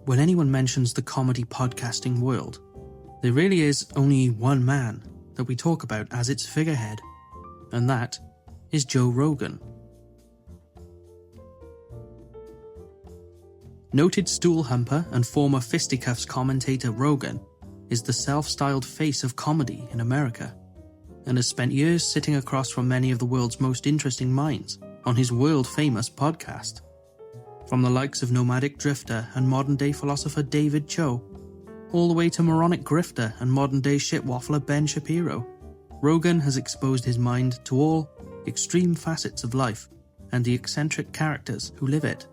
when anyone mentions the comedy podcasting world, there really is only one man that we talk about as its figurehead, and that is Joe Rogan. Noted stool humper and former fisticuffs commentator Rogan is the self-styled face of comedy in America, and has spent years sitting across from many of the world's most interesting minds on his world-famous podcast. From the likes of nomadic drifter and modern-day philosopher David Cho, all the way to moronic grifter and modern-day shitwaffler Ben Shapiro, Rogan has exposed his mind to all extreme facets of life and the eccentric characters who live it.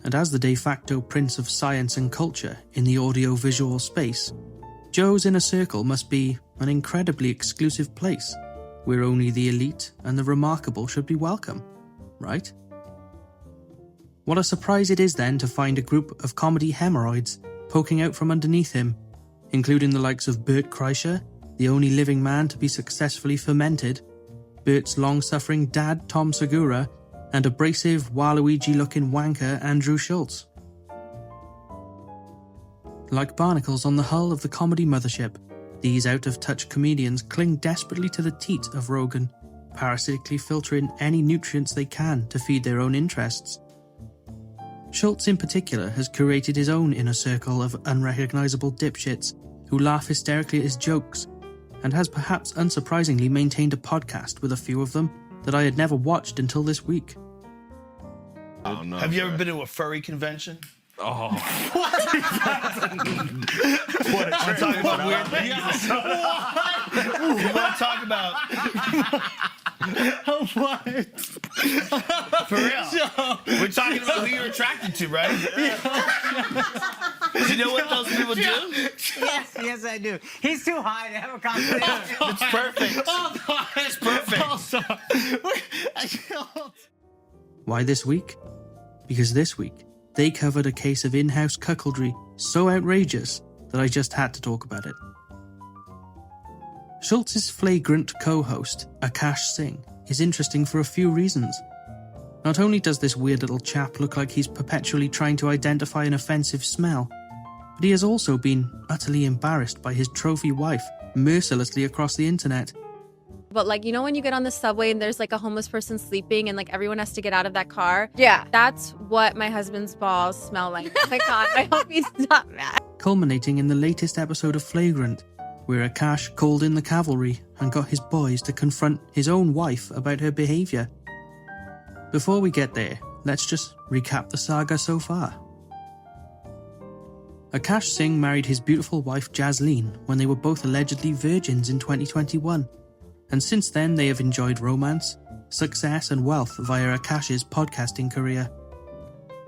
And as the de facto prince of science and culture in the audio-visual space, Joe's inner circle must be an incredibly exclusive place where only the elite and the remarkable should be welcome, right? What a surprise it is then to find a group of comedy hemorrhoids poking out from underneath him, including the likes of Bert Kreischer, the only living man to be successfully fermented, Bert's long-suffering dad Tom Segura, and abrasive Waluigi-looking wanker Andrew Schulz. Like barnacles on the hull of the comedy mothership, these out-of-touch comedians cling desperately to the teat of Rogan, parasitically filtering any nutrients they can to feed their own interests. Schulz in particular has curated his own inner circle of unrecognisable dipshits who laugh hysterically at his jokes, and has perhaps unsurprisingly maintained a podcast with a few of them that I had never watched until this week. I don't know. Have you ever been to a furry convention? Oh. What? What? I'm talking about weird things. You want to talk about? What? For real? We're talking about who you're attracted to, right? Do you know what those people do? Yes, I do. He's too high to have a conversation. It's perfect. It's perfect. Why this week? Because this week, they covered a case of in-house cuckoldry so outrageous that I just had to talk about it. Schulz's flagrant co-host, Akaash Singh, is interesting for a few reasons. Not only does this weird little chap look like he's perpetually trying to identify an offensive smell, but he has also been utterly embarrassed by his trophy wife mercilessly across the internet. But like, you know when you get on the subway and there's like a homeless person sleeping and like everyone has to get out of that car? Yeah. That's what my husband's balls smell like. Oh my God, I hope he's not mad. Culminating in the latest episode of Flagrant, where Akaash called in the cavalry and got his boys to confront his own wife about her behaviour. Before we get there, let's just recap the saga so far. Akaash Singh married his beautiful wife Jasleen when they were both allegedly virgins in 2021, and since then they have enjoyed romance, success and wealth via Akaash's podcasting career.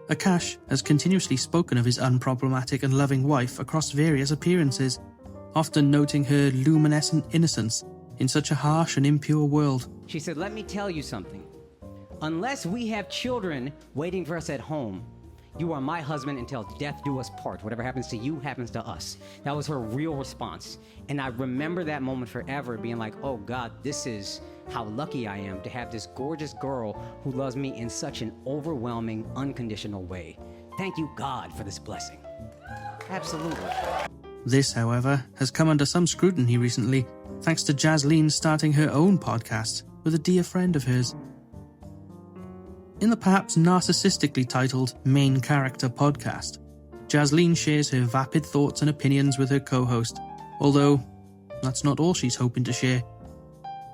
Akaash has continuously spoken of his unproblematic and loving wife across various appearances, often noting her luminescent innocence in such a harsh and impure world. She said, let me tell you something. Unless we have children waiting for us at home, you are my husband until death do us part. Whatever happens to you happens to us. That was her real response. And I remember that moment forever, being like, oh God, this is how lucky I am to have this gorgeous girl who loves me in such an overwhelming, unconditional way. Thank you, God, for this blessing. Absolutely. This, however, has come under some scrutiny recently, thanks to Jasleen starting her own podcast with a dear friend of hers. In the perhaps narcissistically titled Main Character Podcast, Jasleen shares her vapid thoughts and opinions with her co-host, although that's not all she's hoping to share.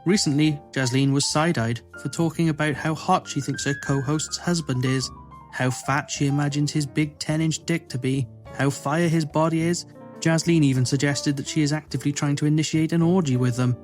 Recently, Jasleen was side-eyed for talking about how hot she thinks her co-host's husband is, how fat she imagines his big 10-inch dick to be, how fire his body is. Jasleen even suggested that she is actively trying to initiate an orgy with them.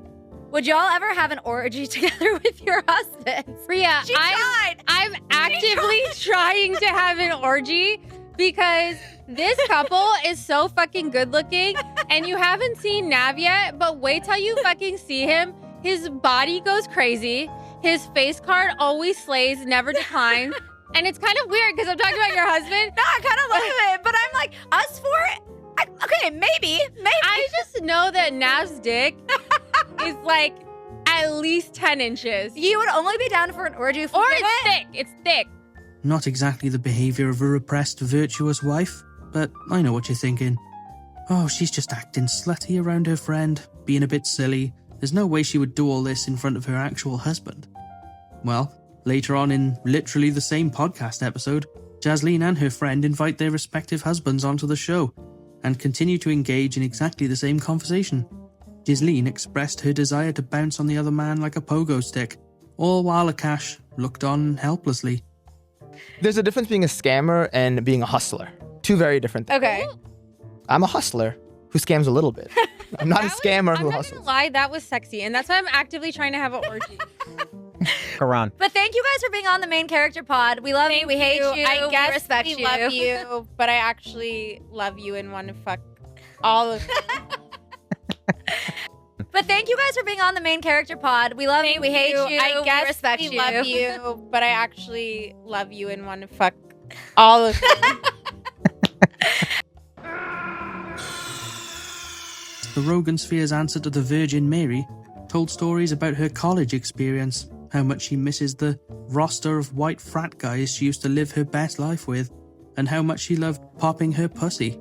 Would y'all ever have an orgy together with your husbands? Ria, She tried. I'm actively trying to have an orgy because this couple is so fucking good looking and you haven't seen Nav yet, but wait till you fucking see him. His body goes crazy. His face card always slays, never declines. And it's kind of weird because I'm talking about your husband. No, I kind of love it, but I'm like, us for it? Okay, maybe. I just know that Nav's dick is like at least 10 inches. You would only be down for an orgy if Or we did it's it? thick. It's thick. Not exactly the behaviour of a repressed, virtuous wife, but I know what you're thinking. Oh, she's just acting slutty around her friend, being a bit silly. There's no way she would do all this in front of her actual husband. Well, later on in literally the same podcast episode, Jasleen and her friend invite their respective husbands onto the show and continue to engage in exactly the same conversation. Jasleen expressed her desire to bounce on the other man like a pogo stick, all while Akaash looked on helplessly. There's a difference being a scammer and being a hustler. Two very different things. Okay. I'm a hustler who scams a little bit. I'm not a scammer who I'm not hustles. gonna lie, that was sexy, and that's why I'm actively trying to have an orgy. Karan. But thank you guys for being on the main character pod. We love you. We hate you. I guess we respect we you. love you, but I actually love you and want to fuck all of you. But thank you guys for being on the main character pod. We love you. We hate you. I guess we respect we you. love you, but I actually love you and want to fuck all of you. The Rogan Sphere's answer to the Virgin Mary told stories about her college experience, how much she misses the roster of white frat guys she used to live her best life with, and how much she loved popping her pussy.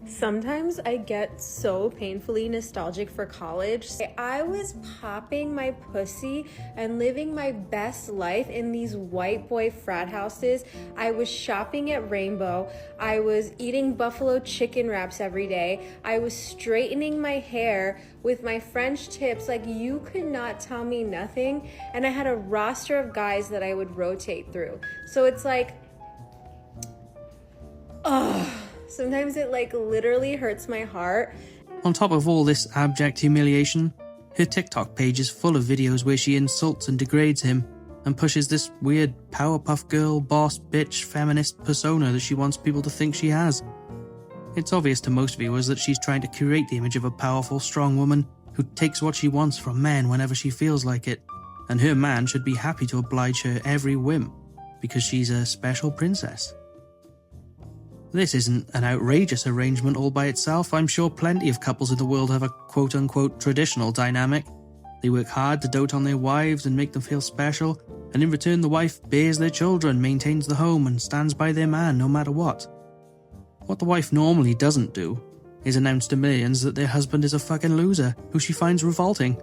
Sometimes I get so painfully nostalgic for college. I was popping my pussy and living my best life in these white boy frat houses. I was shopping at Rainbow. I was eating buffalo chicken wraps every day. I was straightening my hair with my French tips like you could not tell me nothing. And I had a roster of guys that I would rotate through. So it's like, sometimes it like literally hurts my heart. On top of all this abject humiliation, her TikTok page is full of videos where she insults and degrades him and pushes this weird Powerpuff Girl, boss, bitch, feminist persona that she wants people to think she has. It's obvious to most viewers that she's trying to curate the image of a powerful, strong woman who takes what she wants from men whenever she feels like it, and her man should be happy to oblige her every whim because she's a special princess. This isn't an outrageous arrangement all by itself. I'm sure plenty of couples in the world have a quote-unquote traditional dynamic. They work hard to dote on their wives and make them feel special, and in return the wife bears their children, maintains the home, and stands by their man no matter what. What the wife normally doesn't do is announce to millions that their husband is a fucking loser who she finds revolting.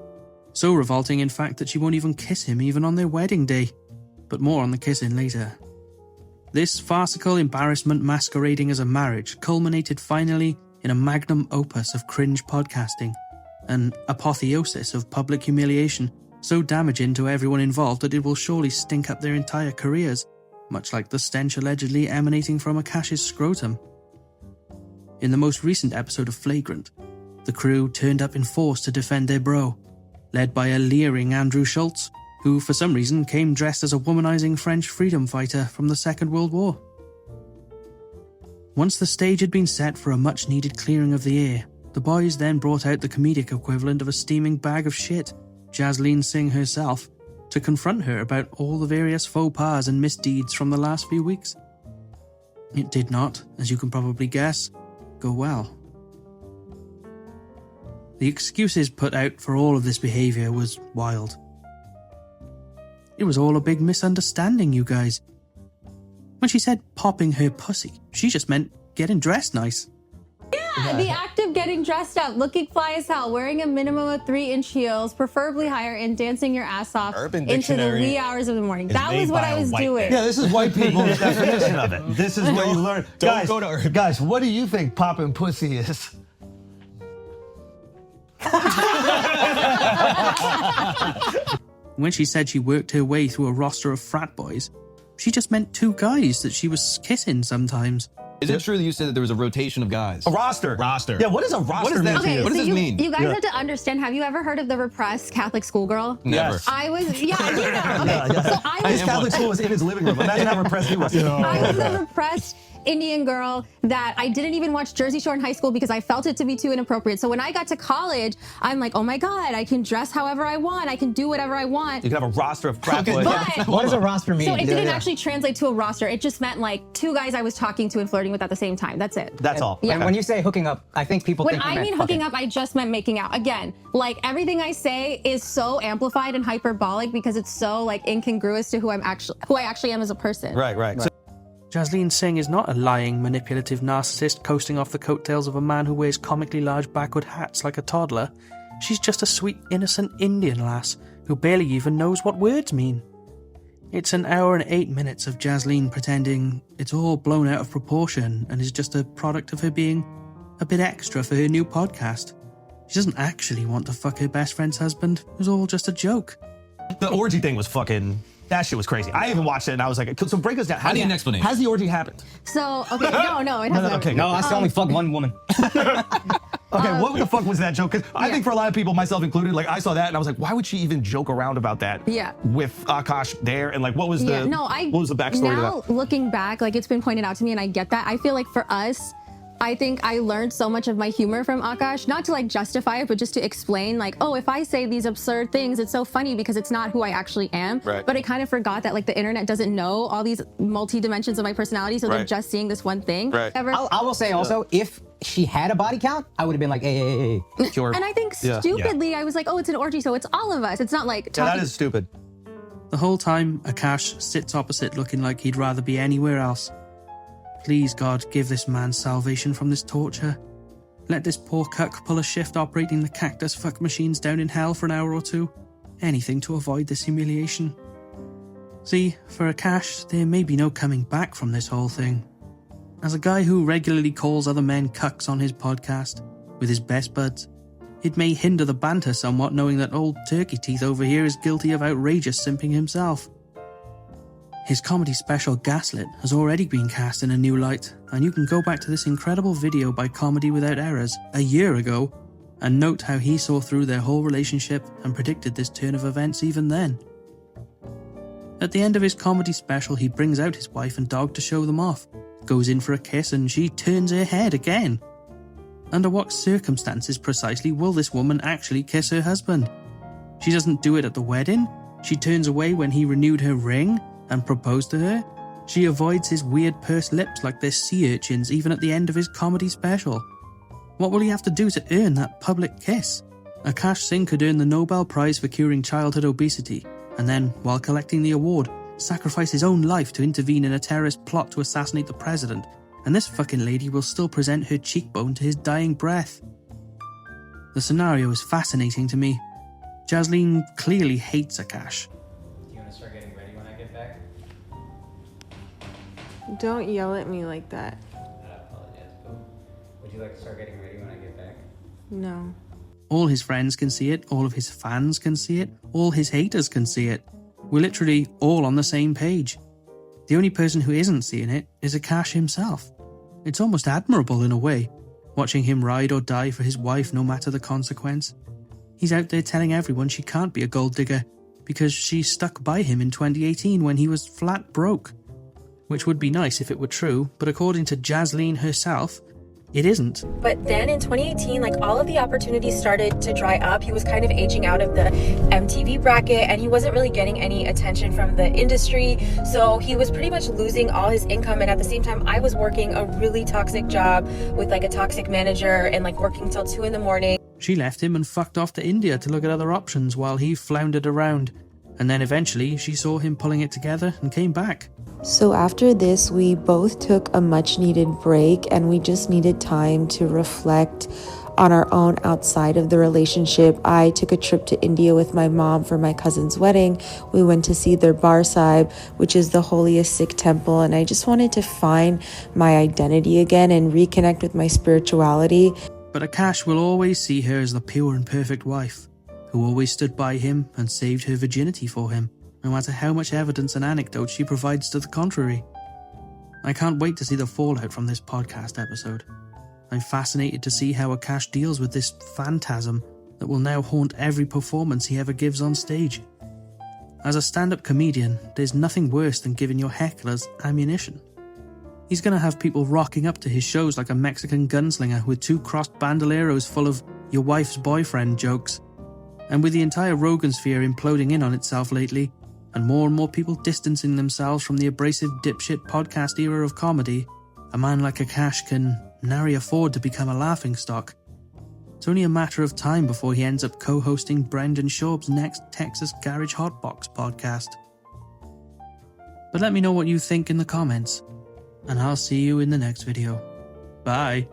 So revolting, in fact, that she won't even kiss him even on their wedding day. But more on the kissing later. This farcical embarrassment masquerading as a marriage culminated finally in a magnum opus of cringe podcasting, an apotheosis of public humiliation so damaging to everyone involved that it will surely stink up their entire careers, much like the stench allegedly emanating from Akaash's scrotum. In the most recent episode of Flagrant, the crew turned up in force to defend their bro, led by a leering Andrew Schulz, who for some reason came dressed as a womanizing French freedom fighter from the Second World War. Once the stage had been set for a much-needed clearing of the air, the boys then brought out the comedic equivalent of a steaming bag of shit, Jasleen Singh herself, to confront her about all the various faux pas and misdeeds from the last few weeks. It did not, as you can probably guess, go well. The excuses put out for all of this behaviour was wild. It was all a big misunderstanding, you guys. When she said popping her pussy, she just meant getting dressed nice. Yeah, the act of getting dressed up, looking fly as hell, wearing a minimum of 3-inch heels, preferably higher, and dancing your ass off Urban into the Dictionary wee hours of the morning. is That made was what by I a was white doing. Yeah, this is white people's definition of it. This is what you learn. Don't go to Urban. Guys, what do you think popping pussy is? When she said she worked her way through a roster of frat boys, she just meant 2 guys that she was kissing sometimes. Is it true that you said that there was a rotation of guys? A roster. Roster. Yeah, what is a roster? What does that Okay, mean? What so does this mean? You guys have to understand, have you ever heard of the repressed Catholic schoolgirl? Never. Yes. I was, yeah, you know. Okay, Yeah. so I His was Catholic school was in his living room. Imagine how repressed he was. I was a repressed Indian girl that I didn't even watch Jersey Shore in high school because I felt it to be too inappropriate. So when I got to college, I'm like, oh my God, I can dress however I want. I can do whatever I want. You can have a roster of crap. But What does a roster mean? so it didn't actually translate to a roster. It just meant like 2 guys I was talking to and flirting with at the same time. That's it. That's all. Yeah. And when you say hooking up, I think people When think you I meant mean hooking fucking. up, I just meant making out. Again, like everything I say is so amplified and hyperbolic because it's so like incongruous to who I actually am as a person. Right. So, Jasleen Singh is not a lying, manipulative narcissist coasting off the coattails of a man who wears comically large backward hats like a toddler. She's just a sweet, innocent Indian lass who barely even knows what words mean. It's an hour and 8 minutes of Jasleen pretending it's all blown out of proportion and is just a product of her being a bit extra for her new podcast. She doesn't actually want to fuck her best friend's husband. It was all just a joke. the orgy thing was fucking. That shit was crazy. I even watched it and I was like, so break us down. I need an explanation. Has the orgy happened? So, okay, no, it hasn't. Okay, No, I still only fuck one woman. Okay, what the fuck was that joke? Because I think for a lot of people, myself included, like I saw that and I was like, why would she even joke around about that? Yeah. With Akaash there and like, what was the what was the backstory to now that? looking back, like it's been pointed out to me and I get that. I feel like for us, I think I learned so much of my humor from Akaash, not to like justify it, but just to explain like, oh, if I say these absurd things, it's so funny because it's not who I actually am. Right. But I kind of forgot that like the internet doesn't know all these multi-dimensions of my personality, so they're Right. just seeing this one thing. Right. I will say also, if she had a body count, I would have been like, hey. Sure. And I think stupidly, I was like, oh, it's an orgy, so it's all of us. It's not like Yeah, talking. that is stupid. The whole time, Akaash sits opposite looking like he'd rather be anywhere else. Please, God, give this man salvation from this torture. Let this poor cuck pull a shift operating the cactus fuck machines down in hell for an hour or two. Anything to avoid this humiliation. See, for Akaash, there may be no coming back from this whole thing. As a guy who regularly calls other men cucks on his podcast, with his best buds, it may hinder the banter somewhat knowing that old Turkey Teeth over here is guilty of outrageous simping himself. His comedy special Gaslit has already been cast in a new light, and you can go back to this incredible video by Comedy Without Errors a year ago and note how he saw through their whole relationship and predicted this turn of events even then. At the end of his comedy special, he brings out his wife and dog to show them off, goes in for a kiss, and she turns her head again. Under what circumstances precisely will this woman actually kiss her husband? She doesn't do it at the wedding. She turns away when he renewed her ring and proposed to her. She avoids his weird pursed lips like they're sea urchins even at the end of his comedy special. What will he have to do to earn that public kiss? Akaash Singh could earn the Nobel Prize for curing childhood obesity, and then, while collecting the award, sacrifice his own life to intervene in a terrorist plot to assassinate the president, and this fucking lady will still present her cheekbone to his dying breath. The scenario is fascinating to me. Jasleen clearly hates Akaash. Do you want to start getting ready when I get back? Don't yell at me like that. I apologize, but would you like to start getting ready when I get back? No. All his friends can see it, all of his fans can see it, all his haters can see it. We're literally all on the same page. The only person who isn't seeing it is Akaash himself. It's almost admirable in a way, watching him ride or die for his wife no matter the consequence. He's out there telling everyone she can't be a gold digger because she stuck by him in 2018 when he was flat broke. Which would be nice if it were true, but according to Jasleen herself, it isn't. But then in 2018, like all of the opportunities started to dry up. He was kind of aging out of the MTV bracket and he wasn't really getting any attention from the industry. So he was pretty much losing all his income. And at the same time, I was working a really toxic job with like a toxic manager and like working till 2 a.m. She left him and fucked off to India to look at other options while he floundered around. And then eventually she saw him pulling it together and came back. So after this, we both took a much needed break and we just needed time to reflect on our own outside of the relationship. I took a trip to India with my mom for my cousin's wedding. We went to see their Bar Sahib, which is the holiest Sikh temple, and I just wanted to find my identity again and reconnect with my spirituality. But Akaash will always see her as the pure and perfect wife, who always stood by him and saved her virginity for him, no matter how much evidence and anecdote she provides to the contrary. I can't wait to see the fallout from this podcast episode. I'm fascinated to see how Akaash deals with this phantasm that will now haunt every performance he ever gives on stage. As a stand-up comedian, there's nothing worse than giving your hecklers ammunition. He's gonna have people rocking up to his shows like a Mexican gunslinger with 2 crossed bandoleros full of your wife's boyfriend jokes. And with the entire Rogan sphere imploding in on itself lately, and more people distancing themselves from the abrasive dipshit podcast era of comedy, a man like Akaash can nary afford to become a laughingstock. It's only a matter of time before he ends up co-hosting Brendan Schaub's next Texas Garage Hotbox podcast. But let me know what you think in the comments, and I'll see you in the next video. Bye.